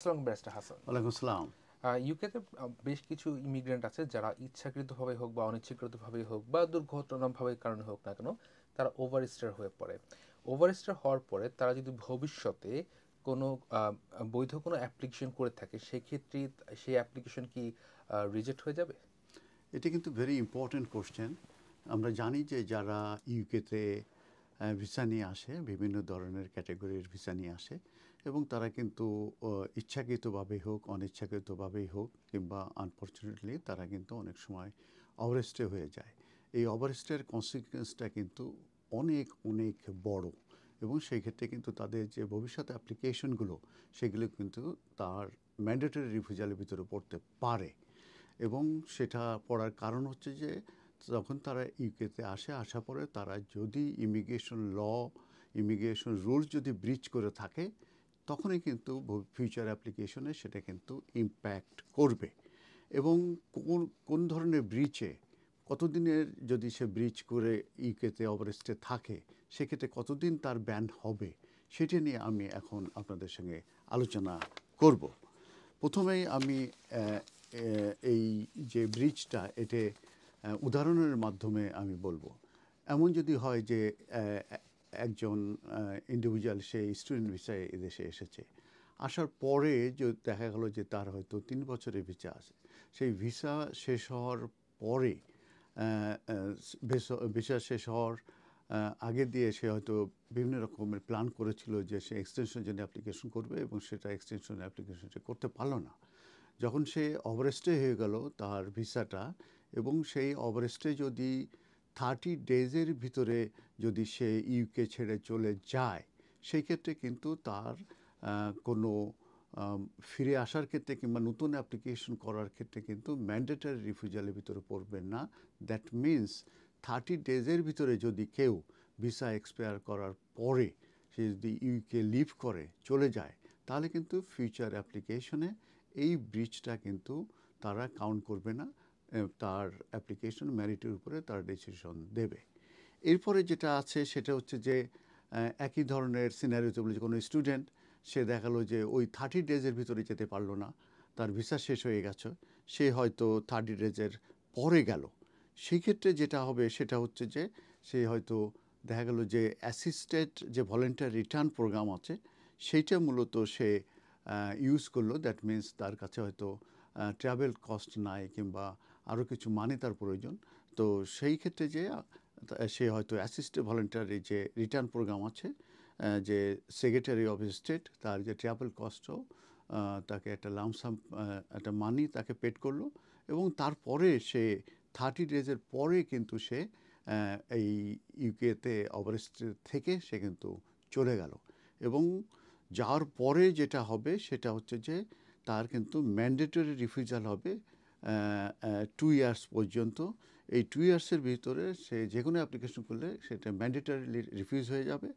আসসালাম ব্যারিস্টার হাসান। ওয়ালাইকুম আসসালাম। ইউকেতে বেশ কিছু ইমিগ্রেন্ট আছে যারা ইচ্ছাকৃতভাবে হোক বা অনিচ্ছাকৃতভাবে হোক বা দুর্ঘটনাভাবে কারণে হোক না কেন, তারা ওভারস্টের হয়ে পড়ে। ওভারস্টের হওয়ার পরে তারা যদি ভবিষ্যতে কোনো বৈধ কোনো অ্যাপ্লিকেশন করে থাকে, সেক্ষেত্রে সেই অ্যাপ্লিকেশন কি রিজেক্ট হয়ে যাবে? এটি কিন্তু ভেরি ইম্পর্ট্যান্ট কোশ্চেন। আমরা জানি যে যারা ইউকেতে ভিসা নিয়ে আসে, বিভিন্ন ধরনের ক্যাটাগরির ভিসা নিয়ে আসে এবং তারা কিন্তু ইচ্ছাকৃতভাবেই হোক অনিচ্ছাকৃতভাবেই হোক কিংবা আনফর্চুনেটলি তারা কিন্তু অনেক সময় ওভারস্টে হয়ে যায়। এই ওভারস্টের কনসিকুয়েন্সটা কিন্তু অনেক অনেক বড় এবং সেই ক্ষেত্রে কিন্তু তাদের যে ভবিষ্যৎ অ্যাপ্লিকেশনগুলো সেগুলো কিন্তু তার ম্যান্ডেটরি রিফিউজালের ভিতরে পড়তে পারে। এবং সেটা পড়ার কারণ হচ্ছে যে যখন তারা ইউকেতে আসার পরে তারা যদি ইমিগ্রেশন রুলস যদি ব্রিচ করে থাকে, তখনই কিন্তু ফিউচার অ্যাপ্লিকেশনে সেটা কিন্তু ইম্প্যাক্ট করবে। এবং কোন কোন ধরনের ব্রিচে কতদিনের যদি সে ব্রিচ করে ইউকেতে ওভারস্টে থাকে, সেক্ষেত্রে কতদিন তার ব্যান হবে, সেটা নিয়ে আমি এখন আপনাদের সঙ্গে আলোচনা করব। প্রথমেই আমি এই যে ব্রিজটা এতে উদাহরণের মাধ্যমে আমি বলবো। এমন যদি হয় যে একজন ইন্ডিভিজুয়াল সে স্টুডেন্ট ভিসায় এদেশে এসেছে, আসার পরে যে দেখা গেল যে তার হয়তো 3 বছরের ভিসা আছে, সেই ভিসা শেষ হওয়ার পরে ভিসা শেষ হওয়ার আগে দিয়ে সে হয়তো বিভিন্ন রকমের প্ল্যান করেছিল যে সে এক্সটেনশনের জন্য অ্যাপ্লিকেশন করবে এবং সেটা এক্সটেনশন অ্যাপ্লিকেশন সে করতে পারলো না। যখন সে ওভারস্টে হয়ে গেল তার ভিসাটা, এবং সেই ওভারস্টে যদি 30 ডেজের ভিতরে যদি সে ইউকে ছেড়ে চলে যায়, সেই ক্ষেত্রে কিন্তু তার কোনো ফিরে আসার ক্ষেত্রে কিংবা নতুন অ্যাপ্লিকেশন করার ক্ষেত্রে কিন্তু ম্যান্ডেটরি রিফিউজালের ভিতরে পড়বে না। দ্যাট মিন্স 30 ডেজের ভিতরে যদি কেউ ভিসা এক্সপায়ার করার পরে সে যদি ইউকে লিভ করে চলে যায়, তাহলে কিন্তু ফিউচার অ্যাপ্লিকেশনে এই ব্রিজটা কিন্তু তারা কাউন্ট করবে না। তার অ্যাপ্লিকেশন মেরিটের উপরে তার ডিসিশন দেবে। এরপরে যেটা আছে সেটা হচ্ছে যে একই ধরনের সিনারিওতে বলি যে কোনো স্টুডেন্ট সে দেখালো যে ওই 30 ডেজের ভিতরে যেতে পারলো না, তার ভিসা শেষ হয়ে গেছে, সে হয়তো 30 ডেজের পরে গেল। সেই ক্ষেত্রে যেটা হবে সেটা হচ্ছে যে সে হয়তো দেখা গেল যে অ্যাসিস্টেড যে ভলেন্টিয়ার রিটার্ন প্রোগ্রাম আছে সেইটা মূলত সে ইউজ করলো। দ্যাট মিন্স তার কাছে হয়তো ট্রাভেল কস্ট নাই কিংবা আরও কিছু মানি তার প্রয়োজন। তো সেই ক্ষেত্রে যে সে হয়তো অ্যাসিস্টেড ভলেন্টারি যে রিটার্ন প্রোগ্রাম আছে, যে সেক্রেটারি অফ স্টেট তার যে ট্রাভেল কস্টও তাকে একটা লামসাম একটা মানি তাকে পেড করলো, এবং তারপরে সে 30 ডেজের পরে কিন্তু সে এই ইউকেতে ওভারস্টে থেকে সে কিন্তু চলে গেল। এবং যাওয়ার পরে যেটা হবে সেটা হচ্ছে যে তার কিন্তু ম্যান্ডেটরি রিফিউজাল হবে 2 ইয়ার্স পর্যন্ত। এই 2 ইয়ার্সের ভিতরে সে যে কোনো অ্যাপ্লিকেশন করলে সেটা ম্যান্ডেটরিলি রিফিউজ হয়ে যাবে।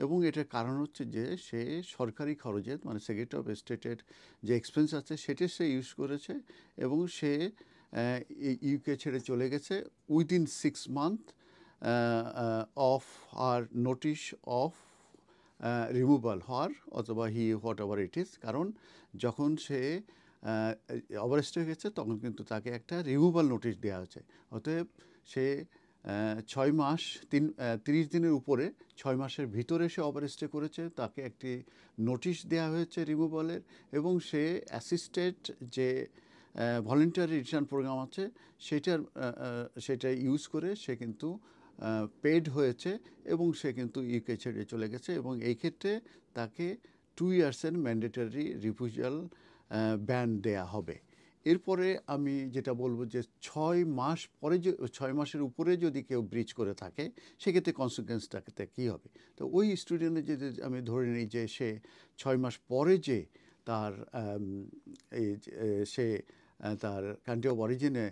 এবং এটার কারণ হচ্ছে যে সে সরকারি খরচের মানে সেক্রেটারি অফ স্টেটের যে এক্সপেন্স আছে সেটা সে ইউজ করেছে, এবং সে ইউকে ছেড়ে চলে গেছে উইদিন 6 মান্থ অফ আর নোটিশ অফ রিমুভাল হওয়ার, অথবা হোয়াট এভার ইট ইজ। কারণ যখন সে ওভারস্টে হয়ে গেছে তখন কিন্তু তাকে একটা রিমুভাল নোটিশ দেওয়া হয়েছে। অতএব সে 6 মাস 30 দিনের উপরে 6 মাসের ভিতরে সে ওভারস্টে করেছে, তাকে একটি নোটিশ দেওয়া হয়েছে রিমুভালের, এবং সে অ্যাসিস্টেড যে ভলেন্টারি রিটার্ন প্রোগ্রাম আছে সেটা ইউজ করে সে কিন্তু পেড হয়েছে এবং সে কিন্তু ইউকে ছেড়ে চলে গেছে। এবং এই ক্ষেত্রে তাকে 2 ইয়ার্সের ম্যান্ডেটরি রিফিউজাল ব্যান দেয়া হবে। এরপরে আমি যেটা বলবো যে 6 মাস পরে 6 মাসের উপরে যদি কেউ ব্রিচ করে থাকে, সেক্ষেত্রে কনসিকুয়েন্সটাতে কী হবে। তো ওই স্টুডেন্টের যদি আমি ধরে নিই যে সে 6 মাস পরে যে তার সে তার কান্ট্রি অফ অরিজিনে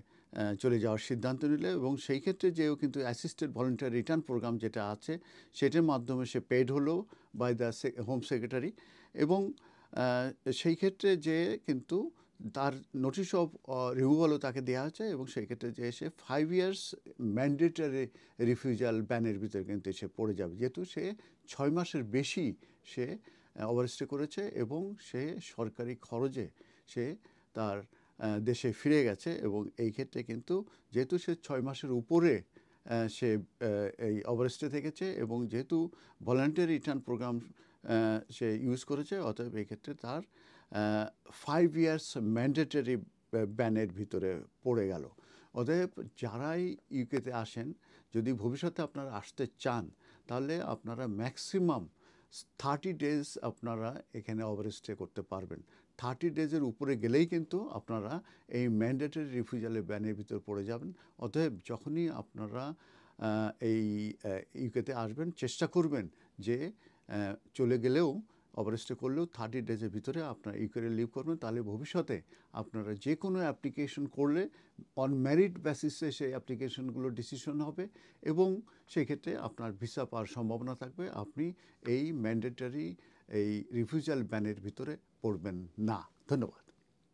চলে যাওয়ার সিদ্ধান্ত নিল, এবং সেই ক্ষেত্রে যেও কিন্তু অ্যাসিস্টেড ভলেন্টিয়ার রিটার্ন প্রোগ্রাম যেটা আছে সেটার মাধ্যমে সে পেড হলো বাই দ্য হোম সেক্রেটারি। এবং সেই ক্ষেত্রে যে কিন্তু তার নোটিশ অফ রিমুভালও তাকে দেওয়া হয়েছে, এবং সেই ক্ষেত্রে যে সে 5 ইয়ার্স ম্যান্ডেটরি রিফিউজাল ব্যানের ভিতরে কিন্তু সে পড়ে যাবে, যেহেতু সে 6 মাসের বেশি সে ওভারস্টে করেছে এবং সে সরকারি খরচে সে তার দেশে ফিরে গেছে এবং এই ক্ষেত্রে কিন্তু যেহেতু সে 6 মাসের উপরে সে এই ওভারস্টে থেকেছে এবং যেহেতু ভলান্টিয়ারি রিটার্ন প্রোগ্রাম সে ইউজ করেছে, অতএব এই ক্ষেত্রে তার 5 ইয়ার্স ম্যান্ডেটরি ব্যানের ভিতরে পড়ে গেল। অতএব যারাই ইউকেতে আসেন, যদি ভবিষ্যতে আপনারা আসতে চান তাহলে আপনারা ম্যাক্সিমাম 30 ডেজ আপনারা এখানে ওভারস্টে করতে পারবেন। 30 ডেজের উপরে গেলেই কিন্তু আপনারা এই ম্যান্ডেটরি রিফিউজালের ব্যানের ভিতর পড়ে যাবেন। অতএব যখনই আপনারা এই ইউকেতে আসবেন চেষ্টা করবেন যে চলে গেলেও ওভারস্টে করলেও 30 ডেজের ভিতরে আপনারা ইউকেতে লিভ করবেন, তাহলে ভবিষ্যতে আপনারা যে কোনো অ্যাপ্লিকেশন করলে অন মেরিট বেসিসে সেই অ্যাপ্লিকেশনগুলো ডিসিশন হবে এবং সেই ক্ষেত্রে আপনার ভিসা পাওয়ার সম্ভাবনা থাকবে। আপনি এই ম্যান্ডেটরি এই রিফিউজাল ব্যানের ভিতরে পড়বেন না। ধন্যবাদ।